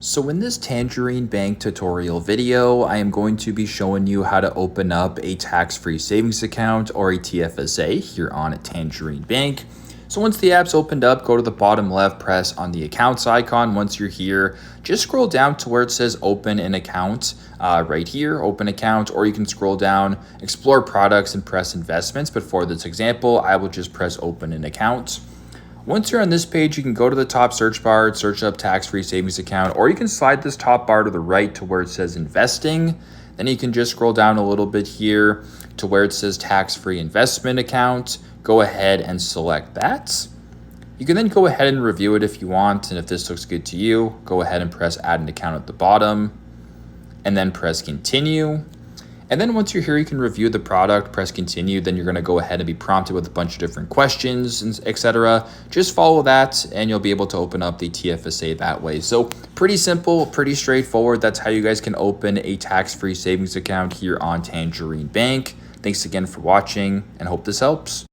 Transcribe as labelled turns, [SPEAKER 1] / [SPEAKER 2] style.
[SPEAKER 1] So in this Tangerine Bank tutorial video, I am going to be showing you how to open up a tax-free savings account or a TFSA here on Tangerine Bank. So once the app's opened up, go to the bottom left, press on the accounts icon. Once you're here, just scroll down to where it says open an account right here, open account, or you can scroll down, explore products and press investments. But for this example, I will just press open an account. Once you're on this page, you can go to the top search bar, search up tax-free savings account, or you can slide this top bar to the right to where it says investing. Then you can just scroll down a little bit here to where it says tax-free investment account. Go ahead and select that. You can then go ahead and review it if you want. And if this looks good to you, go ahead and press add an account at the bottom and then press continue. And then once you're here, you can review the product, press continue. Then you're going to go ahead and be prompted with a bunch of different questions, and etc. Just follow that and you'll be able to open up the TFSA that way. So pretty simple, pretty straightforward. That's how you guys can open a tax-free savings account here on Tangerine Bank. Thanks again for watching and hope this helps.